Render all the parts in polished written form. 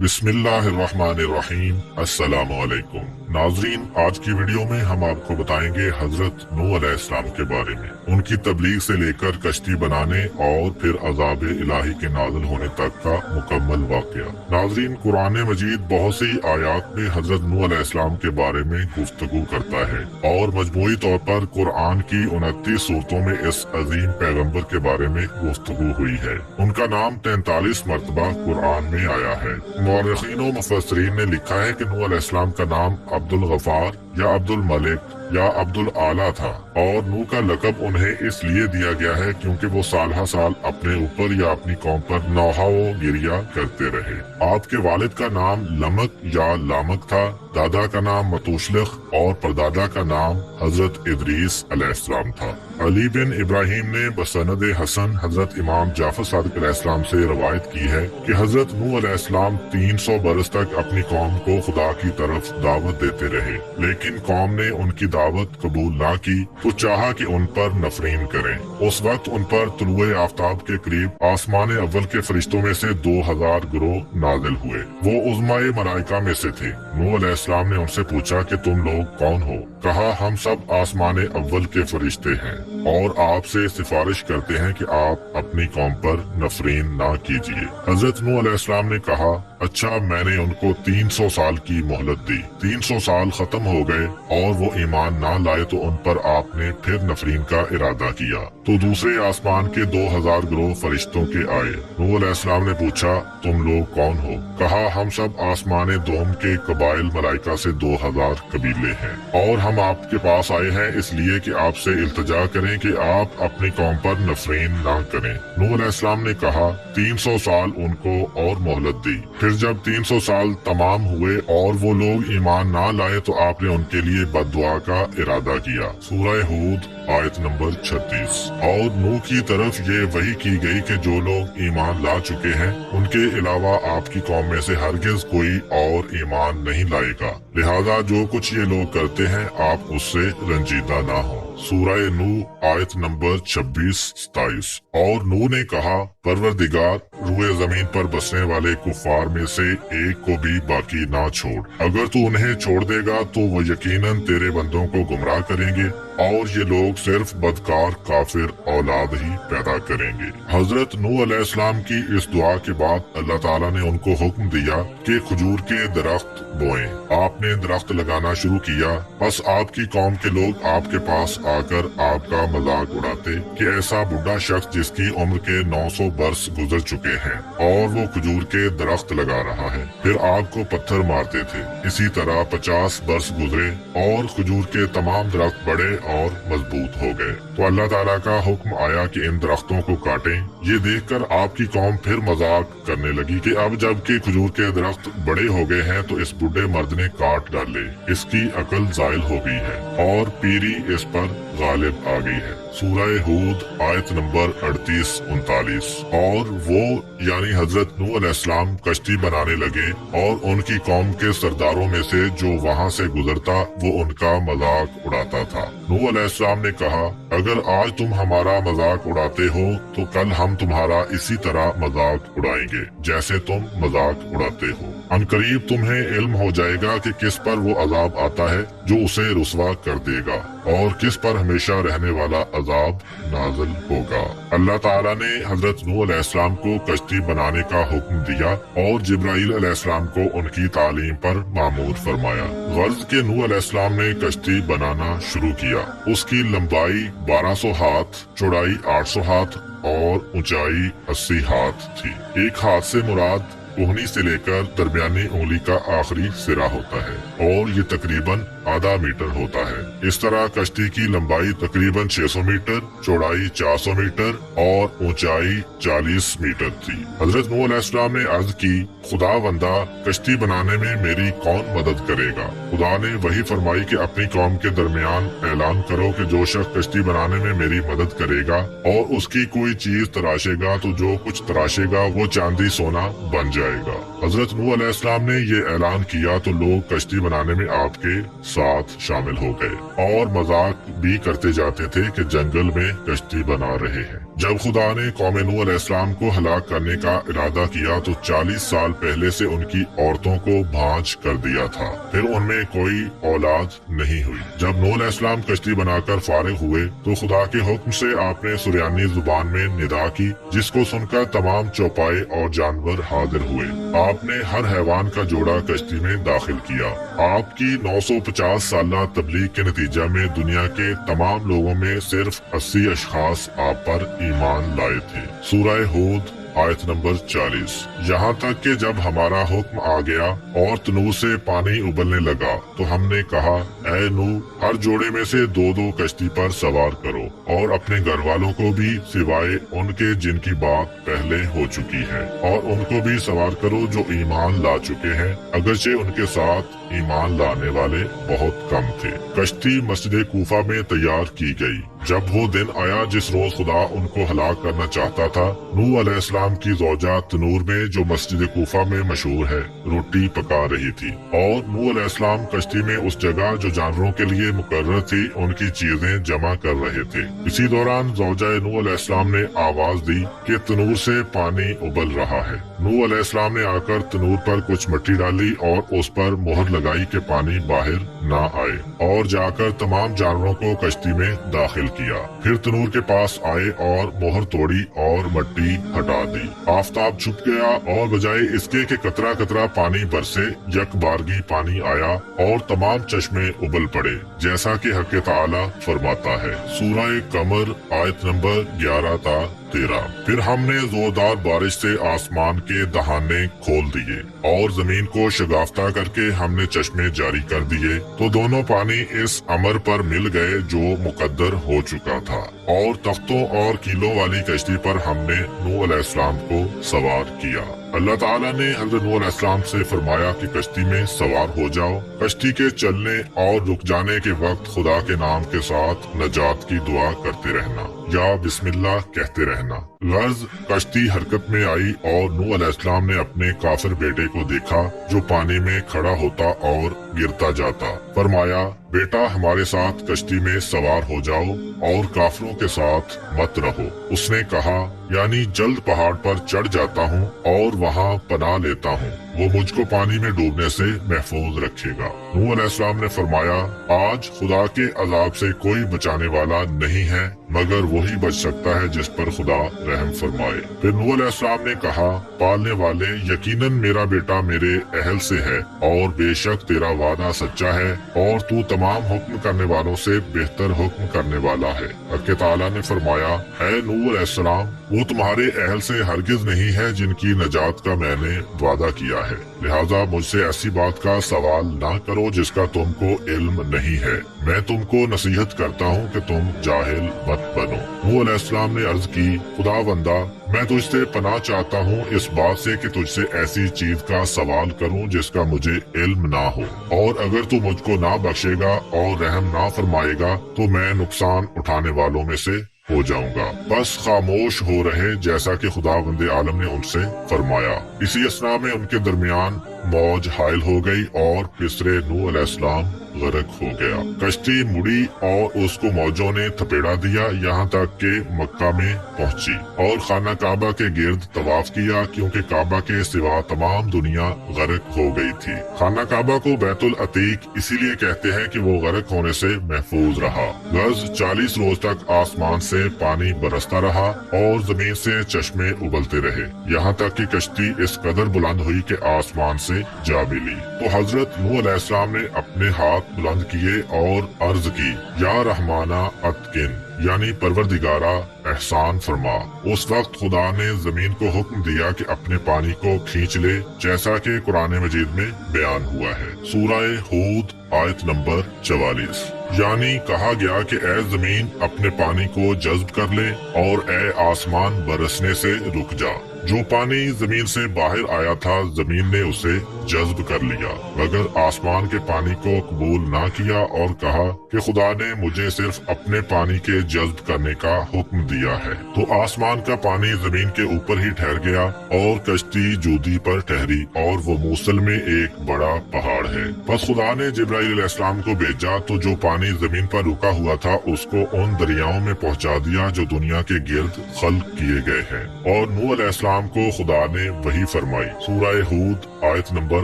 बिस्मिल्लाहिर्रहमानिर्रहीम। अस्सलाम वालेकुम नाजरीन, आज की वीडियो में हम आपको बताएंगे हजरत नूह अलैहिस्सलाम के बारे में, उनकी तबलीग से लेकर कश्ती बनाने और फिर अजाब इलाही के नाज़िल होने तक का मुकम्मल वाक़या। नाजरीन, कुरान मजीद बहुत सी आयात में हजरत नूह अलैहिस्सलाम के बारे में गुफ्तगू करता है और मजमूई तौर पर कुरान की 29 सूरतों में इस अजीम पैगम्बर के बारे में गुफ्तगू हुई है। उनका नाम 43 मरतबा कुरान में आया है। मुअर्रिखीन व मुफस्सिरीन ने लिखा है कि नूह अलैहिस्सलाम का नाम अब्दुल गफार या अब्दुल मलिक या अब्दुल आला था और नूह का लकब उन्हें इसलिए दिया गया है क्योंकि वो साल हर साल अपने ऊपर या अपनी कौम पर नौहा व गिरिया करते रहे। आपके वालिद का नाम लमक या लामक था, दादा का नाम मतुशलख और परदादा का नाम हजरत इदरीस अलैहिस्सलाम था। अली बिन इब्राहिम ने बसनद हसन हजरत इमाम जाफर सादिक अलैहिस्सलाम से रवायत की है कि हजरत नूह अलैहिस्सलाम 300 बरस तक अपनी कौम को खुदा की तरफ दावत देते रहे, लेकिन कौम ने उनकी दावत कबूल ना की तो चाहा कि उन पर नफरीन करें। उस वक्त उन पर तुलुए आफ्ताब के करीब आसमान अव्वल के फरिश्तों में से 2000 गिरोह नाजिल हुए। वो उज़्माए मलाइका में से थे। नूह अलैहिस्सलाम ने उनसे पूछा कि तुम लोग कौन हो? कहा, हम सब आसमान अव्वल के फरिश्ते हैं और आपसे सिफारिश करते हैं कि आप अपनी कौम पर नफरीन ना कीजिए। हजरत नूह अलैहिस्सलाम ने कहा, अच्छा, मैंने उनको 300 साल की मोहलत दी। 300 साल खत्म हो गए और वो ईमान ना लाए तो उन पर आपने फिर नफरीन का इरादा किया तो दूसरे आसमान के 2000 गिरोह फरिश्तों के आए। नूह अलैहिस्सलाम ने पूछा, तुम लोग कौन हो? कहा, हम सब आसमान दोम के कबाइल मलाइका से 2000 कबीले हैं और हम आपके पास आए हैं इसलिए कि आपसे इल्तिजा करें कि आप अपनी कौम पर नफरीन ना करें। नूह अलैहिस्सलाम ने कहा, 300 साल उनको और मोहलत दी। फिर जब 300 साल तमाम हुए और वो लोग ईमान ना लाए तो आपने उनके लिए बद्दुआ का इरादा किया। सूरह हूद आयत नंबर 36। और नूह की तरफ ये वही की गई कि जो लोग ईमान ला चुके हैं उनके अलावा आपकी कौम में से हरगिज कोई और ईमान नहीं लाएगा, लिहाजा जो कुछ ये लोग करते हैं आप उससे रंजीदा ना हो। सूरह नूह आयत नंबर 26-27। और नूह ने कहा, परवरदिगार, रूए जमीन पर बसने वाले कुफार में से एक को भी बाकी ना छोड़। अगर तू उन्हें छोड़ देगा तो वो यकीनन तेरे बंदों को गुमराह करेंगे और ये लोग सिर्फ बदकार काफिर औलाद ही पैदा करेंगे। हजरत नूह अलैहिस्सलाम की इस दुआ के बाद अल्लाह ताला ने उनको हुक्म दिया कि खजूर के दरख्त बोएं। आपने दरख्त लगाना शुरू किया, बस आपकी कौम के लोग आपके पास आकर आपका मजाक उड़ाते कि ऐसा बुढ़ा शख्स जिसकी उम्र के 900 बरस गुजर चुके हैं और वो खजूर के दरख्त लगा रहा है। फिर आग को पत्थर मारते थे। इसी तरह 50 बरस गुजरे और खजूर के तमाम दरख्त बड़े और मजबूत हो गए तो अल्लाह ताला का हुक्म आया कि इन दरख्तों को काटें। ये देखकर आपकी कौम फिर मजाक करने लगी कि अब जबकि खजूर के दरख्त बड़े हो गए हैं तो इस बुढ़े मर्द ने काट डाले, इसकी अकल जायल हो गई है और पीरी इस पर गालिब आ गई है। सूरह हूद आयत नंबर 38-39। और वो यानी हजरत नूह अलैहिस्सलाम कश्ती बनाने लगे और उनकी कौम के सरदारों में से जो वहाँ से गुजरता वो उनका मजाक उड़ाता था। नूह अलैहिस्सलाम ने कहा, अगर आज तुम हमारा मजाक उड़ाते हो तो कल हम तुम्हारा इसी तरह मजाक उड़ाएंगे जैसे तुम मजाक उड़ाते हो। अनकरीब तुम्हें इल्म हो जाएगा कि किस पर वो अजाब आता है जो उसे रुसवा कर देगा और किस पर हमेशा रहने वाला अजाब नाज़िल होगा। अल्लाह ताला ने हजरत नूह अलैहिस्सलाम को कश्ती बनाने का हुक्म दिया और जिब्राइल अलैहिस्सलाम को उनकी तालीम पर मामूर फरमाया। गर्ज के नूह अलैहिस्सलाम ने कश्ती बनाना शुरू किया। उसकी लंबाई 1200 हाथ, चौड़ाई 800 हाथ और ऊंचाई 80 हाथ थी। एक हाथ से मुराद कोहनी से लेकर दरमियानी उंगली का आखिरी सिरा होता है और ये तकरीबन आधा मीटर होता है। इस तरह कश्ती की लंबाई तकरीबन 600 मीटर, चौड़ाई 400 मीटर और ऊंचाई 40 मीटर थी। हजरत नूह अलैहिस्सलाम ने अर्ज की, खुदा बंदा, कश्ती बनाने में मेरी कौन मदद करेगा? खुदा ने वही फरमाई कि अपनी कौम के दरमियान ऐलान करो कि जो शख्स कश्ती बनाने में मेरी मदद करेगा और उसकी कोई चीज तराशेगा तो जो कुछ तराशेगा वो चांदी सोना बन जाएगा। हजरत नूह अलैहिस्सलाम ने ये ऐलान किया तो लोग कश्ती बनाने में आपके साथ शामिल हो गए और मजाक भी करते जाते थे कि जंगल में कश्ती बना रहे हैं। जब खुदा ने कौम नूह अलैहिस्सलाम को हलाक करने का इरादा किया तो 40 साल पहले से उनकी औरतों को भांज कर दिया था, फिर उनमें कोई औलाद नहीं हुई। जब नूह अलैहिस्सलाम कश्ती बनाकर फारिग हुए तो खुदा के हुक्म से आपने सुरयानी जुबान में निदा की, जिसको सुनकर तमाम चौपाए और जानवर हाजिर हुए। आपने हर हैवान का जोड़ा कश्ती में दाखिल किया। आपकी 950 साला तबलीग के नतीजा में दुनिया के तमाम लोगों में सिर्फ 80 अशखास आप पर ईमान लाए थे। सूरह हूद आयत नंबर 40। यहाँ तक कि जब हमारा हुक्म आ गया और तनूर से पानी उबलने लगा तो हमने कहा, ऐ नूह, हर जोड़े में से 2-2 कश्ती पर सवार करो और अपने घर वालों को भी सिवाय उनके जिनकी बात पहले हो चुकी है, और उनको भी सवार करो जो ईमान ला चुके हैं, अगरचे उनके साथ ईमान लाने वाले बहुत कम थे। कश्ती मस्जिद कूफा में तैयार की गई। जब वो दिन आया जिस रोज खुदा उनको हलाक करना चाहता था, नूह अलैहिस्सलाम की ज़ौजा तनूर में, जो मस्जिद कूफा में मशहूर है, रोटी पका रही थी, और नूह अलैहिस्सलाम कश्ती में उस जगह जो जानवरों के लिए मुकर्रर थी उनकी चीजें जमा कर रहे थे। इसी दौरान ज़ौजा नूह अलैहिस्सलाम ने आवाज दी कि तनूर से पानी उबल रहा है। नूह अलैहिस्सलाम ने आकर तनूर पर कुछ मिट्टी डाली और उस पर मोहर लगाई कि पानी बाहर ना आए, और जाकर तमाम जानवरों को कश्ती में दाखिल किया। फिर तनूर के पास आए और मोहर तोड़ी और मिट्टी हटा दी। आफताब छुप गया और बजाय इसके कि कतरा कतरा पानी बरसे, यकबारगी पानी आया और तमाम चश्मे उबल पड़े, जैसा कि हक़ ताला फरमाता है। सूरह कमर आयत नंबर 11 ता 13। फिर हमने जोरदार बारिश से आसमान के दहाने खोल दिए और जमीन को शगाफ्ता करके हमने चश्मे जारी कर दिए, तो दोनों पानी इस अमर पर मिल गए जो मुकद्दर हो चुका था, और तख्तों और कीलों वाली कश्ती पर हमने नूह अलैहिस्सलाम को सवार किया। अल्लाह ताला ने हज़रत नूह अलैहिस्सलाम से फरमाया कि कश्ती में सवार हो जाओ। कश्ती के चलने और रुक जाने के वक्त खुदा के नाम के साथ नजात की दुआ करते रहना या बिस्मिल्लाह कहते रहना। गर्ज कश्ती हरकत में आई और नूह अलैहिस्सलाम ने अपने काफिर बेटे को देखा जो पानी में खड़ा होता और गिरता जाता। फरमाया, बेटा हमारे साथ कश्ती में सवार हो जाओ और काफिरों के साथ मत रहो। उसने कहा, यानी जल्द पहाड़ पर चढ़ जाता हूँ और वहाँ पनाह लेता हूँ, वो मुझको पानी में डूबने से महफूज रखेगा। नूह अलैहिस्सलाम ने फरमाया, आज खुदा के अजाब से कोई बचाने वाला नहीं है मगर वही बच सकता है जिस पर खुदा रहम फरमाए। फिर नूह अलैहिस्सलाम ने कहा, पालने वाले, यकीनन मेरा बेटा मेरे अहल से है और बेशक तेरा वादा सच्चा है और तू तमाम हुक्म करने वालों से बेहतर हुक्म करने वाला है। हक़ ताला ने फरमाया, ऐ नूह अलैहिस्सलाम, वो तुम्हारे अहल से हरगिज नहीं है जिनकी नजात का मैंने वादा किया है, लिहाजा मुझसे ऐसी बात का सवाल ना करो जिसका तुमको इल्म नहीं है। मैं तुमको नसीहत करता हूँ कि तुम जाहिल मत बनो। नूह अलैहिस्सलाम ने अर्ज की, खुदावंदा, मैं तुझसे पनाह चाहता हूँ इस बात से कि तुझसे ऐसी चीज का सवाल करूँ जिसका मुझे इल्म ना हो, और अगर तू मुझको ना बख्शेगा और रहम ना फरमाएगा तो मैं नुकसान उठाने वालों में से हो जाऊंगा। बस खामोश हो रहे जैसा कि खुदावंदे आलम ने उनसे फरमाया। इसी असना में उनके दरमियान मौज हायल हो गई और फिसरे नूह अलैहिस्सलाम गर्क हो गया। कश्ती मुड़ी और उसको मौजों ने थपेड़ा दिया यहाँ तक के मक्का में पहुँची और खाना काबा के गिर्द तवाफ किया, क्योंकि काबा के सिवा तमाम दुनिया गर्क हो गई थी। खाना काबा को बैतुल अतीक इसीलिए कहते हैं कि वो गर्क होने से महफूज रहा। गज 40 रोज तक आसमान से पानी बरसता रहा और जमीन से चश्मे उबलते रहे, यहाँ तक कि कश्ती इस कदर बुलंद हुई कि आसमान से जा मिली। तो हजरत नूह अलैहिस्सलाम ने अपने हाथ बुलंद किए और अर्ज की, या रहमाना अतकिन, यानी परवरदिगारा एहसान फरमा। उस वक्त खुदा ने जमीन को हुक्म दिया कि अपने पानी को खींच ले, जैसा कि कुरान मजीद में बयान हुआ है। सूरह हूद आयत नंबर 44। यानी कहा गया कि ए जमीन अपने पानी को जज्ब कर ले और ए आसमान बरसने से रुक जा। जो पानी जमीन से बाहर आया था जमीन ने उसे जज्ब कर लिया, मगर आसमान के पानी को कबूल ना किया और कहा कि खुदा ने मुझे सिर्फ अपने पानी के जज्ब करने का हुक्म दिया है। तो आसमान का पानी जमीन के ऊपर ही ठहर गया और कश्ती जूदी पर ठहरी और वो मूसल में एक बड़ा पहाड़ है। बस खुदा ने जिब्राइल अलैहिस्सलाम को भेजा तो जो पानी जमीन पर रुका हुआ था उसको उन दरियाओं में पहुंचा दिया जो दुनिया के गिर्द खल्क किए गए हैं। और नूह अलैहिस्सलाम को खुदा ने वही फरमाई। सूरह हूद आयत नंबर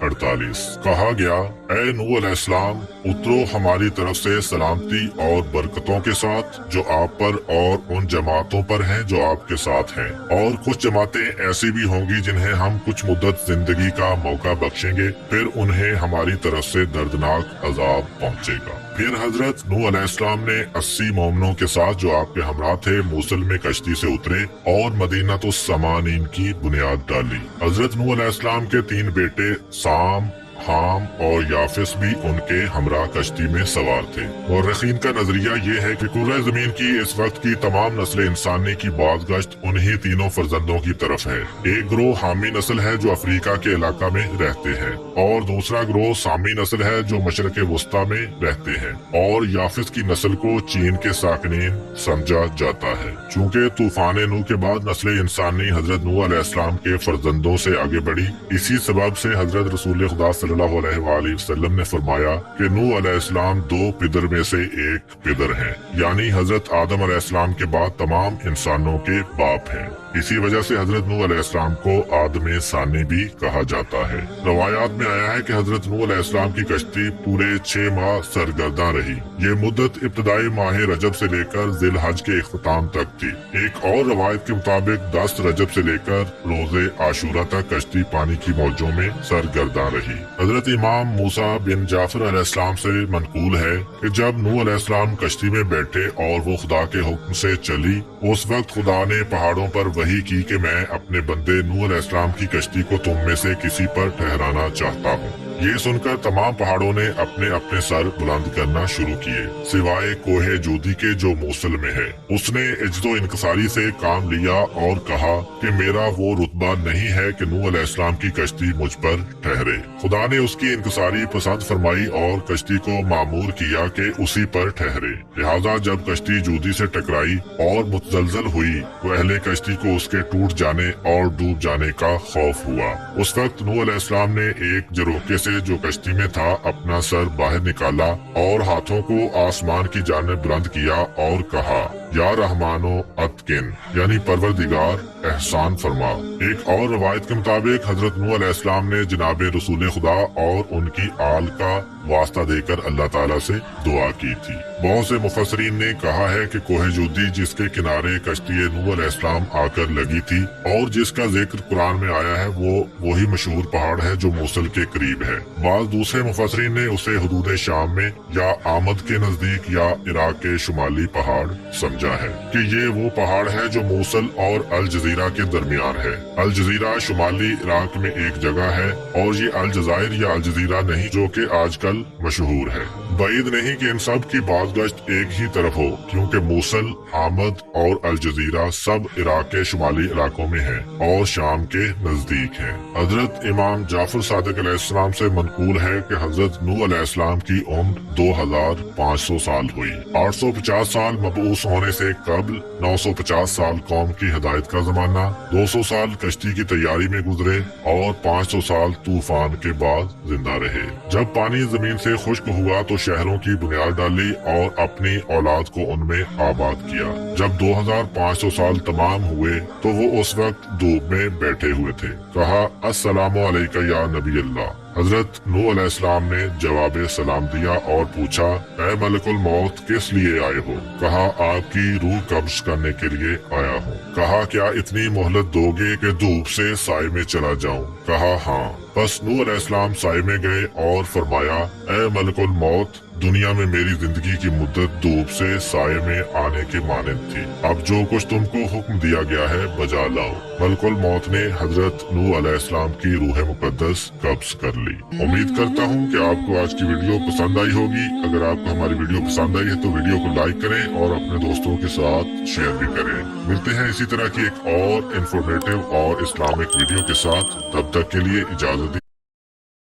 48। कहा गया, ए नूह अलैहिस्सलाम, उतरो हमारी तरफ से सलामती और बरकतों के साथ जो आप पर और उन जमातों पर हैं जो आपके साथ हैं। और कुछ जमातें ऐसी भी होंगी जिन्हें हम कुछ मुद्दत जिंदगी का मौका बख्शेंगे, फिर उन्हें हमारी तरफ से दर्दनाक अजाब पहुंचेगा। फिर हजरत नूह अलैहिस्सलाम ने 80 मोमिनों के साथ जो आपके हमरा थे मूसल में कश्ती से उतरे और मदीना तो समानीन की बुनियाद डाली। हजरत नूह अलैहिस्सलाम के 3 बेटे साम, हाम और याफिस भी उनके हमरा कश्ती में सवार थे। मुर्रिखीन का नजरिया ये है कि कुर्रे जमीन की इस वक्त की तमाम नस्ल इंसानी की बाज़गश्त उन्हीं तीनों फर्जंदों की तरफ है। एक ग्रोह हामी नस्ल है जो अफ्रीका के इलाका में रहते हैं और दूसरा ग्रोह सामी नस्ल है जो मशरक़ वस्ता में रहते हैं और याफिस की नस्ल को चीन के साकिनीन समझा जाता है। चूँकि तूफान नूह के बाद नस्ल इंसानी हजरत नूह अलैहिस्सलाम के फर्जंदों से आगे बढ़ी, इसी सबब से हजरत रसूल खुदा सल्लल्लाहु अलैहि वसल्लम ने फरमाया कि नूह अलैहिस्सलाम 2 पिदर में से एक पिदर हैं, यानी हजरत आदम अलैहिस्सलाम के बाद तमाम इंसानों के बाप हैं। इसी वजह से हजरत नूह अलैहिस्सलाम को आदम सानी भी कहा जाता है। रवायात में आया है कि हजरत नूह अलैहिस्सलाम की कश्ती पूरे 6 माह सरगर्दा रही। ये मुद्दत इब्तदाई माह रजब से लेकर जिल हज के इख्तिताम तक थी। एक और रवायत के मुताबिक 10 रजब से लेकर रोजे आशूरा तक कश्ती पानी की मौजों में सरगर्दा रही। हजरत इमाम मूसा बिन जाफर अलैहिस्सलाम से मनकूल है कि जब नूह अलैहिस्सलाम कश्ती में बैठे और वो खुदा के हुक्म से चली, उस वक्त खुदा ने पहाड़ों पर वही की कि मैं अपने बंदे नूह अलैहिस्सलाम की कश्ती को तुम में से किसी पर ठहराना चाहता हूँ। ये सुनकर तमाम पहाड़ों ने अपने अपने सर बुलंद करना शुरू किए, सिवाय कोहे जूदी के जो मूसल में है। उसने इज्जतो इनकसारी से काम लिया और कहा कि मेरा वो रुतबा नहीं है कि नूह अलैहिस्सलाम की कश्ती मुझ पर ठहरे। खुदा ने उसकी इनकसारी पसंद फरमाई और कश्ती को मामूर किया कि उसी पर ठहरे। लिहाजा जब कश्ती जूदी से टकराई और मुतजलजल हुई तो अहले कश्ती को उसके टूट जाने और डूब जाने का खौफ हुआ। उस वक्त नूह अलैहिस्सलाम ने एक झरोखे से जो कश्ती में था अपना सर बाहर निकाला और हाथों को आसमान की जानिब बुलंद किया और कहा, या रहमानो अतकिन, यानी परवरदिगार एहसान फरमा। एक और रवायत के मुताबिक हजरत नूह अलैहिस्सलाम ने जनाबे रसूल खुदा और उनकी आल का वास्ता देकर अल्लाह ताला से दुआ की थी। बहुत से मुफस्सरीन ने कहा है कि कोहे जूदी जिसके किनारे कश्ती नूह अलैहिस्सलाम आकर लगी थी और जिसका जिक्र कुरान में आया है, वो वही मशहूर पहाड़ है जो मूसल के करीब है। बाद दूसरे मुफस्सरीन ने उसे हुदूद शाम में या आमद के नजदीक या इराक के शुमाली पहाड़ समझा है कि ये वो पहाड़ है जो मूसल और अल जजीरा के दरमियान है। अल जजीरा शुमाली इराक में एक जगह है और ये अल जजायर या अल जजीरा नहीं जो कि आजकल मशहूर है। बाइद नहीं कि इन सब की बाज़गश्त एक ही तरफ हो, क्योंकि मूसल, आमद और अल जजीरा सब इराक के शुमाली इलाकों में है और शाम के नजदीक है। हजरत इमाम जाफर सादिक अलैहिस्सलाम से मनकूल है कि हजरत नूह अलैहिस्सलाम की उम्र 2500 साल हुई। 850 साल मबूस होने से कबल, 950 साल कौम की हिदायत का जमाना, 200 साल कश्ती की तैयारी में गुजरे और 500 साल तूफान के बाद जिंदा रहे। जब पानी जमीन से खुश्क हुआ तो शहरों की बुनियाद डाली और अपनी औलाद को उनमें आबाद किया। जब 2500 साल तमाम हुए तो वो उस वक्त धूप में बैठे हुए थे। कहा, अस्सलामु अलैका या नबी अल्लाह। हजरत नूह अलैहिस्सलाम ने जवाब सलाम दिया और पूछा, ऐ मलकुल मौत, किस लिए आए हो? कहा, आपकी रूह कब्ज करने के लिए आया हूँ। कहा, क्या इतनी मोहलत दोगे कि धूप से साए में चला जाऊँ? कहा, हाँ। बस नूह अलैहिस्सलाम साए में गए और फरमाया, ए मलकुल मौत, दुनिया में मेरी जिंदगी की मुद्दत धूप से साए में आने के मानंद थी। अब जो कुछ तुमको हुक्म दिया गया है बजा लाओ। मलकुल मौत ने हजरत नूह अलैहिस्सलाम की रूह मुकद्दस कब्ज कर ली। उम्मीद करता हूँ कि आपको आज की वीडियो पसंद आई होगी। अगर आपको हमारी वीडियो पसंद आई है तो वीडियो को लाइक करें और अपने दोस्तों के साथ शेयर भी करें। मिलते हैं इसी तरह की एक और इंफॉर्मेटिव और इस्लामिक वीडियो के साथ। तब तक के लिए इजाजत